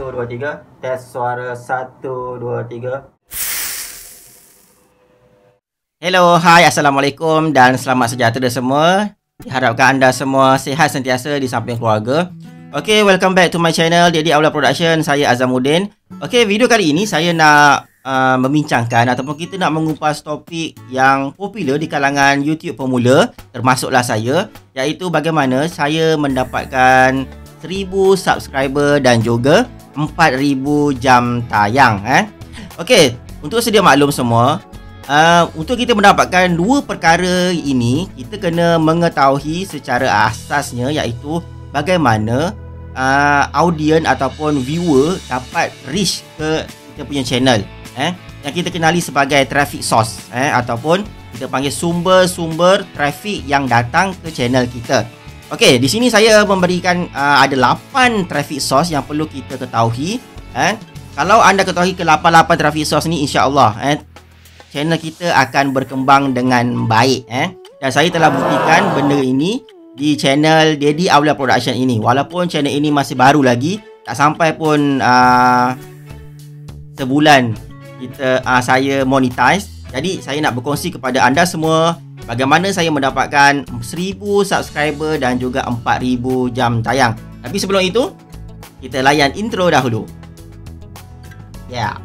1, 2, 3. Tes suara 1, 2, 3. Hello, hai, Assalamualaikum dan selamat sejahtera semua. Diharapkan anda semua sihat sentiasa di samping keluarga. Okay, welcome back to my channel Dedi Aula Production. Saya Azamuddin. Okay, video kali ini saya nak membincangkan ataupun kita nak mengupas topik yang popular di kalangan YouTube pemula, termasuklah saya, iaitu bagaimana saya mendapatkan 1000 subscriber dan juga 4000 jam tayang. Okey, untuk sedia maklum semua, untuk kita mendapatkan dua perkara ini, kita kena mengetahui secara asasnya, iaitu bagaimana audien ataupun viewer dapat reach ke kita punya channel, yang kita kenali sebagai traffic source, ataupun kita panggil sumber-sumber traffic yang datang ke channel kita. Okey, di sini saya memberikan ada 8 traffic source yang perlu kita ketahui. Kalau anda ketahui ke 8 traffic source ni, insya-Allah channel kita akan berkembang dengan baik. Dan saya telah buktikan benda ini di channel Dedi Aula Production ini. Walaupun channel ini masih baru lagi, tak sampai pun sebulan saya monetize. Jadi saya nak berkongsi kepada anda semua bagaimana saya mendapatkan 1000 subscriber dan juga 4000 jam tayang. Tapi sebelum itu, kita layan intro dahulu. Ya.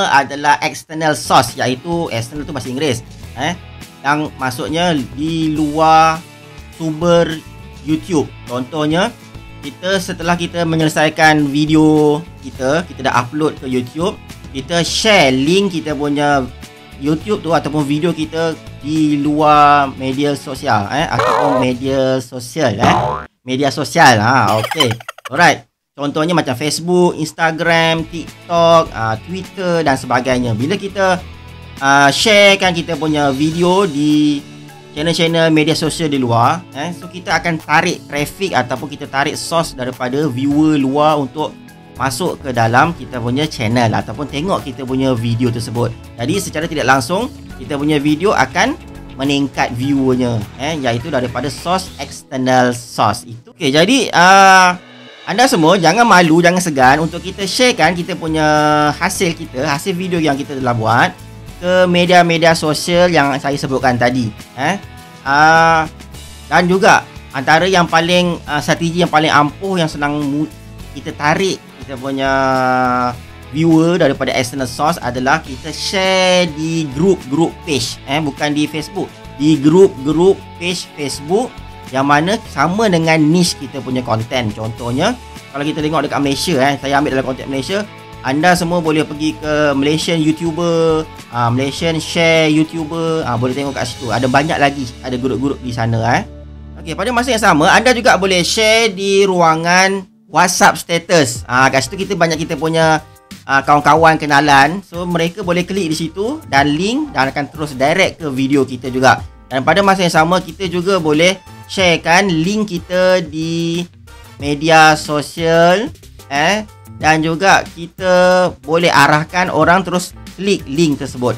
Adalah external source, iaitu external tu bahasa Inggeris, yang maksudnya di luar sumber YouTube. Contohnya, setelah kita menyelesaikan video kita dah upload ke YouTube, kita share link kita punya YouTube tu ataupun video kita di luar media sosial, ataupun media sosial, okey. Alright. Contohnya macam Facebook, Instagram, TikTok, Twitter dan sebagainya. Bila kita sharekan kita punya video di channel-channel media sosial di luar, so kita akan tarik traffic ataupun kita tarik source daripada viewer luar untuk masuk ke dalam kita punya channel ataupun tengok kita punya video tersebut. Jadi secara tidak langsung kita punya video akan meningkat viewernya, iaitu daripada source external source itu. Okey, jadi anda semua jangan malu, jangan segan untuk kita sharekan kita punya hasil video yang kita telah buat ke media-media sosial yang saya sebutkan tadi. Dan juga antara yang paling strategi yang paling ampuh yang senang kita tarik kita punya viewer daripada external source adalah kita share di group page, bukan di Facebook, di group page Facebook yang mana sama dengan niche kita punya konten. Contohnya, kalau kita tengok dekat Malaysia, saya ambil dalam konteks Malaysia, anda semua boleh pergi ke Malaysian YouTuber, Malaysian share YouTuber, boleh tengok kat situ. Ada banyak lagi, ada grup-grup di sana. Okey, pada masa yang sama, anda juga boleh share di ruangan WhatsApp status. Kat situ kita banyak kita punya kawan-kawan kenalan. So, mereka boleh klik di situ dan link dan akan terus direct ke video kita juga. Dan pada masa yang sama, kita juga boleh sharekan link kita di media sosial, dan juga kita boleh arahkan orang terus klik link tersebut.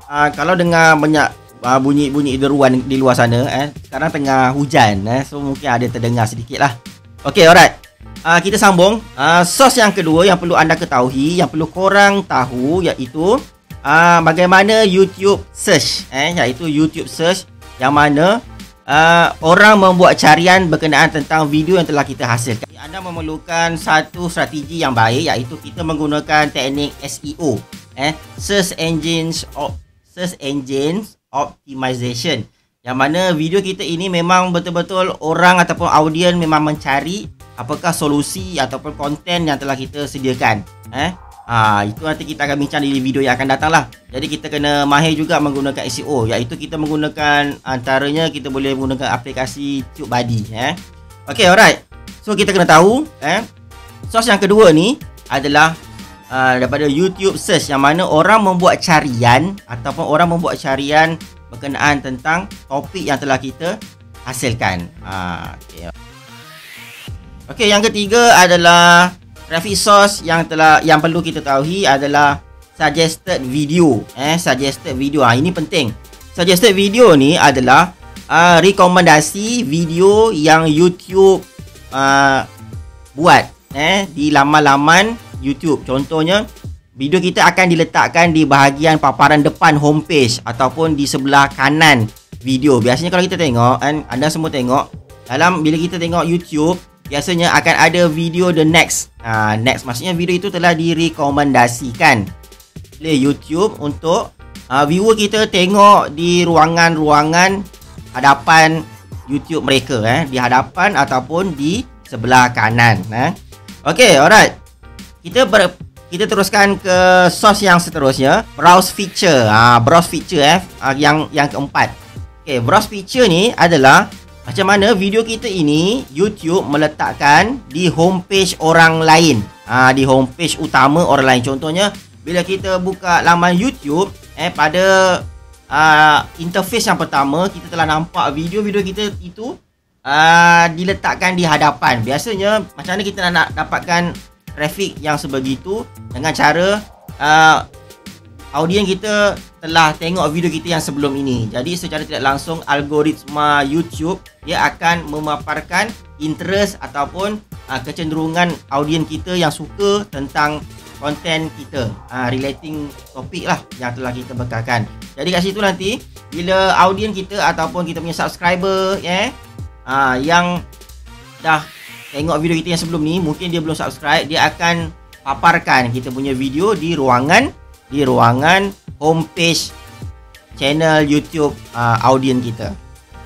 Kalau dengar banyak bunyi-bunyi deruan di luar sana, sekarang tengah hujan, so mungkin ada terdengar sedikit lah. Okey, alright. Kita sambung. Source yang kedua yang perlu anda ketahui, yang perlu korang tahu, iaitu bagaimana YouTube search, iaitu YouTube search yang mana orang membuat carian berkenaan tentang video yang telah kita hasilkan. Anda memerlukan satu strategi yang baik, iaitu kita menggunakan teknik SEO, Search Engines Optimization, yang mana video kita ini memang betul-betul orang ataupun audien memang mencari apakah solusi ataupun konten yang telah kita sediakan. Itu nanti kita akan bincang di video yang akan datang lah. Jadi kita kena mahir juga menggunakan SEO, iaitu kita menggunakan antaranya kita boleh menggunakan aplikasi TubeBuddy. Okay, alright. So kita kena tahu source yang kedua ni adalah daripada YouTube search, yang mana orang membuat carian ataupun orang membuat carian berkenaan tentang topik yang telah kita hasilkan. Okay, yang ketiga adalah traffic source yang perlu kita tahu adalah suggested video. Suggested video. Ini penting. Suggested video ni adalah rekomendasi video yang YouTube buat di laman-laman YouTube. Contohnya, video kita akan diletakkan di bahagian paparan depan homepage ataupun di sebelah kanan video. Biasanya kalau kita tengok kan, anda semua tengok bila kita tengok YouTube, biasanya akan ada video the next. Next maksudnya video itu telah direkomendasikan oleh YouTube untuk viewer kita tengok di ruangan-ruangan hadapan YouTube mereka, di hadapan ataupun di sebelah kanan. Okey, alright. Kita teruskan ke source yang seterusnya, browse feature. Browse feature yang keempat. Okey, browse feature ni adalah macam mana video kita ini YouTube meletakkan di homepage orang lain. Di homepage utama orang lain. Contohnya, bila kita buka laman YouTube, pada interface yang pertama, kita telah nampak video-video kita itu diletakkan di hadapan. Biasanya macam mana kita nak dapatkan traffic yang sebegitu? Dengan cara audien kita telah tengok video kita yang sebelum ini. Jadi secara tidak langsung algoritma YouTube dia akan memaparkan interest ataupun kecenderungan audien kita yang suka tentang konten kita, relating topik lah yang telah kita bekalkan. Jadi kat situ nanti bila audien kita ataupun kita punya subscriber yang dah tengok video kita yang sebelum ni, mungkin dia belum subscribe, dia akan paparkan kita punya video di ruangan homepage channel YouTube audien kita.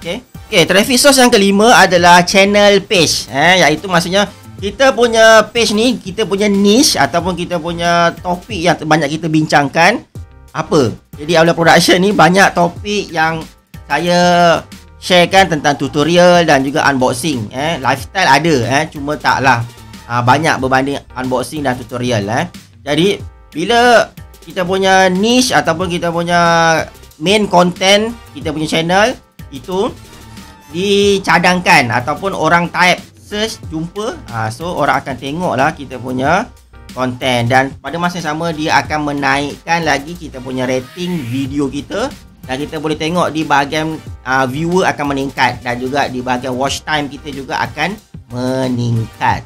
Okey, traffic source yang kelima adalah channel page. Iaitu maksudnya kita punya page ni, kita punya niche ataupun kita punya topik yang banyak kita bincangkan apa. Jadi Aula Production ni banyak topik yang saya sharekan tentang tutorial dan juga unboxing. Lifestyle ada, cuma taklah banyak berbanding unboxing dan tutorial. Jadi bila kita punya niche ataupun kita punya main content, kita punya channel itu dicadangkan ataupun orang type search jumpa, so orang akan tengok lah kita punya konten, dan pada masa yang sama dia akan menaikkan lagi kita punya rating video kita, dan kita boleh tengok di bahagian viewer akan meningkat, dan juga di bahagian watch time kita juga akan meningkat.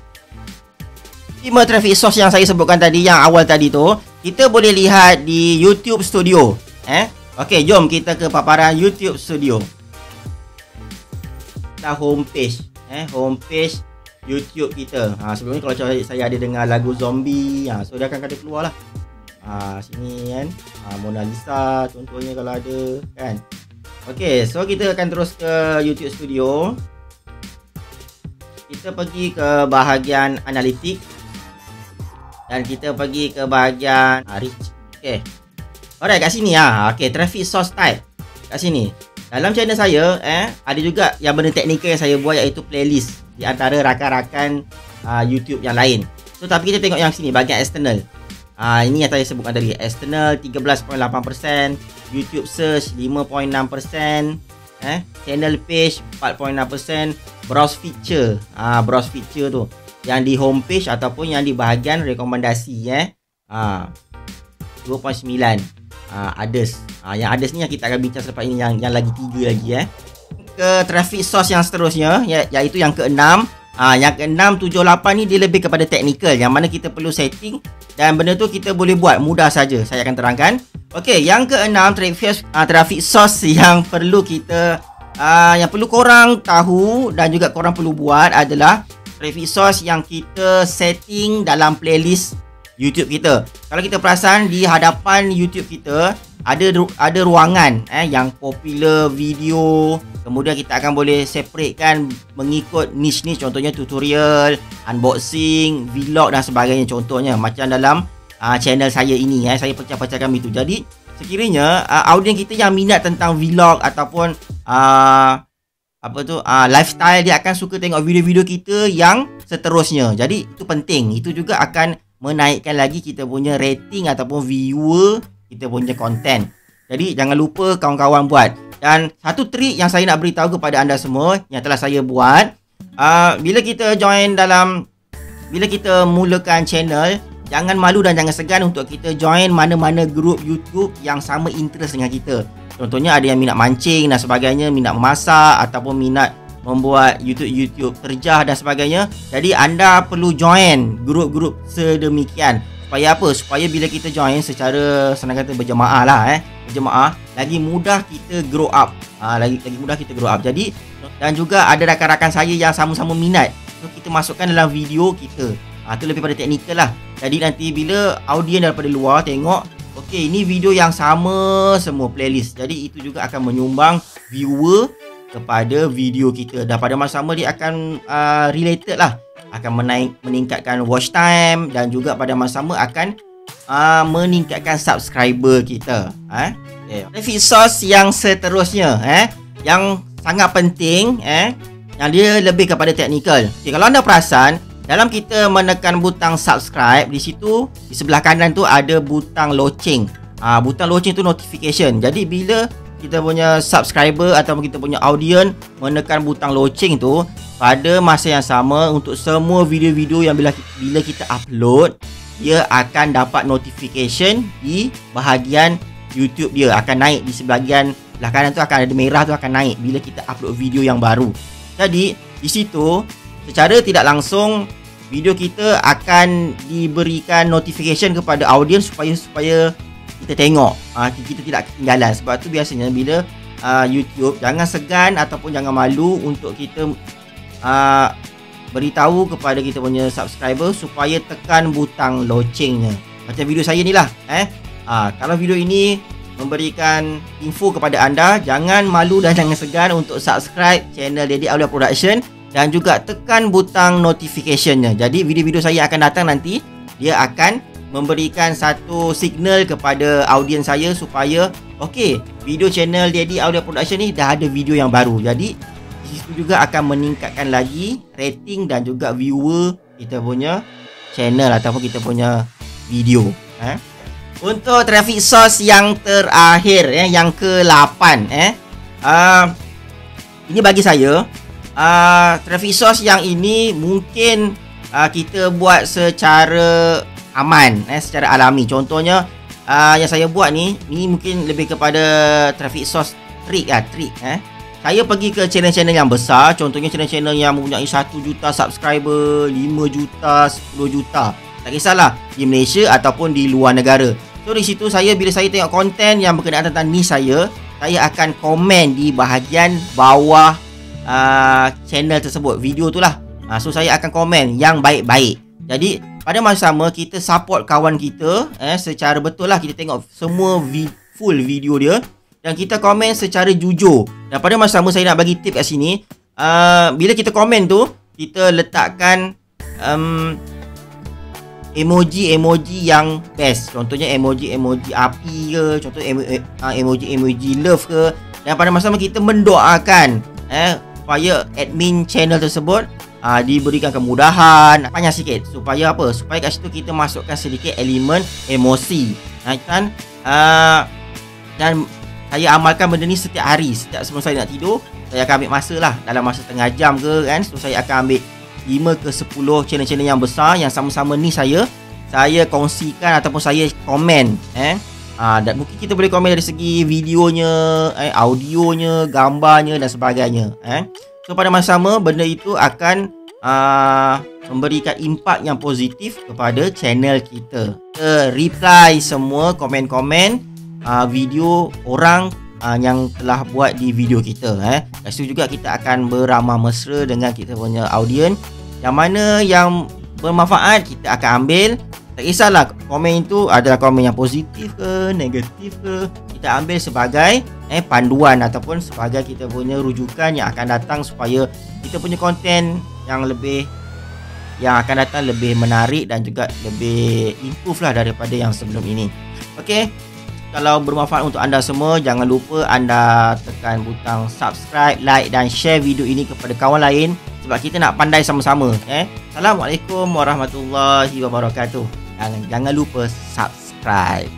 5 traffic source yang saya sebutkan tadi, yang awal tadi tu, kita boleh lihat di YouTube Studio. Okey, jom kita ke paparan YouTube Studio. Dah homepage. Homepage YouTube kita. Sebelum ni kalau saya ada dengar lagu zombie, so dia akan ada keluar lah. Sini kan, Mona Lisa contohnya kalau ada kan. Okey, so kita akan terus ke YouTube Studio. Kita pergi ke bahagian analitik dan kita pergi ke bahagian reach. Okey. Alright, kat sini okey, traffic source type. Kat sini. Dalam channel saya ada juga yang benda teknikal yang saya buat, iaitu playlist di antara rakan-rakan YouTube yang lain. So tapi kita tengok yang sini bahagian external. Ini yang saya sebutkan tadi, external 13.8%, YouTube search 5.6%, channel page 4.6%, browse feature. Browse feature tu yang di homepage ataupun yang di bahagian rekomendasi 2.9. Others. Yang others ni yang kita akan bincang selepas ini, yang lagi 3 lagi Ke traffic source yang seterusnya, iaitu yang ke-6. Yang ke-6, 7, 8 ni dia lebih kepada technical, yang mana kita perlu setting, dan benda tu kita boleh buat mudah saja. Saya akan terangkan. Okey, yang ke-6 traffic source yang perlu kita yang perlu korang tahu dan juga korang perlu buat adalah traffic source yang kita setting dalam playlist YouTube kita. Kalau kita perasan di hadapan YouTube kita ada ruangan yang popular video. Kemudian kita akan boleh separatekan mengikut niche-niche, contohnya tutorial, unboxing, vlog dan sebagainya. Contohnya macam dalam channel saya ini, saya pecah-pecahkan itu. Jadi sekiranya audien kita yang minat tentang vlog ataupun lifestyle, dia akan suka tengok video-video kita yang seterusnya. Jadi itu penting. Itu juga akan menaikkan lagi kita punya rating ataupun viewer kita punya konten. Jadi jangan lupa kawan-kawan buat. Dan satu trik yang saya nak beritahu kepada anda semua yang telah saya buat, bila kita join dalam bila kita mulakan channel, jangan malu dan jangan segan untuk kita join mana-mana grup YouTube yang sama interest dengan kita. Contohnya ada yang minat mancing dan sebagainya, minat memasak ataupun minat membuat YouTube terjah dan sebagainya. Jadi anda perlu join grup-grup sedemikian. Supaya apa? Supaya bila kita join secara senang kata berjemaah lah berjemaah, lagi mudah kita grow up. Lagi mudah kita grow up. Jadi dan juga ada rakan-rakan saya yang sama-sama minat, so kita masukkan dalam video kita. Itu lebih pada teknikal lah. Jadi nanti bila audien daripada luar tengok, okey, ini video yang sama semua playlist. Jadi itu juga akan menyumbang viewer kepada video kita. Dan pada masa sama dia akan related lah, akan meningkatkan watch time dan juga pada masa sama akan meningkatkan subscriber kita. Traffic source yang seterusnya yang sangat penting yang dia lebih kepada teknikal. Okay, kalau anda perasan, dalam kita menekan butang subscribe, di situ di sebelah kanan tu ada butang loceng. Butang loceng tu notification. Jadi bila kita punya subscriber ataupun kita punya audience menekan butang loceng tu, pada masa yang sama untuk semua video-video yang bila kita upload, dia akan dapat notification di bahagian YouTube dia, akan naik di sebahagian belah kanan tu, akan ada merah tu, akan naik bila kita upload video yang baru. Jadi di situ secara tidak langsung video kita akan diberikan notification kepada audience supaya kita tengok, kita tidak ketinggalan. Sebab tu biasanya bila YouTube, jangan segan ataupun jangan malu untuk kita beritahu kepada kita punya subscriber supaya tekan butang locengnya. Macam video saya ni lah. Kalau video ini memberikan info kepada anda, jangan malu dan jangan segan untuk subscribe channel Daddy Aulia Production dan juga tekan butang notificationnya. Jadi video-video saya akan datang nanti, dia akan memberikan satu signal kepada audiens saya supaya okey, video channel Daddy Aulia Production ni dah ada video yang baru. Jadi di situ juga akan meningkatkan lagi rating dan juga viewer kita punya channel ataupun kita punya video. Untuk traffic source yang terakhir, yang ke-8, ini bagi saya traffic source yang ini mungkin kita buat secara aman, secara alami. Contohnya yang saya buat ni mungkin lebih kepada traffic source trick. Saya pergi ke channel-channel yang besar, contohnya channel-channel yang mempunyai 1 juta subscriber, 5 juta, 10 juta. Tak kisahlah di Malaysia ataupun di luar negara. So di situ bila saya tengok konten yang berkenaan tentang ni, saya akan komen di bahagian bawah channel tersebut, video tu lah. So saya akan komen yang baik-baik. Jadi pada masa sama kita support kawan kita secara betul lah. Kita tengok semua full video dia dan kita komen secara jujur. Dan pada masa sama saya nak bagi tip kat sini, bila kita komen tu, kita letakkan emoji yang best. Contohnya emoji api ke, contoh emoji love ke. Dan pada masa sama kita mendoakan supaya admin channel tersebut diberikan kemudahan, panjang sikit, supaya apa? Supaya kat situ kita masukkan sedikit elemen emosi. Dan saya amalkan benda ni setiap hari. Setiap sebelum saya nak tidur, saya akan ambil masa lah, dalam masa setengah jam ke kan. So saya akan ambil 5 ke 10 channel-channel yang besar yang sama-sama ni saya kongsikan ataupun saya komen. Dan mungkin kita boleh komen dari segi videonya, audionya, gambarnya dan sebagainya. So pada masa sama benda itu akan memberikan impak yang positif kepada channel kita. Kita reply semua komen-komen video orang yang telah buat di video kita. Lepas tu juga kita akan beramah mesra dengan kita punya audiens. Yang mana yang bermanfaat kita akan ambil. Tak kisahlah komen itu adalah komen yang positif ke negatif ke, kita ambil sebagai panduan ataupun sebagai kita punya rujukan yang akan datang supaya kita punya konten yang akan datang lebih menarik dan juga lebih improve lah daripada yang sebelum ini. Okey, kalau bermanfaat untuk anda semua, jangan lupa anda tekan butang subscribe, like dan share video ini kepada kawan lain sebab kita nak pandai sama-sama. Assalamualaikum warahmatullahi wabarakatuh. Jangan lupa subscribe.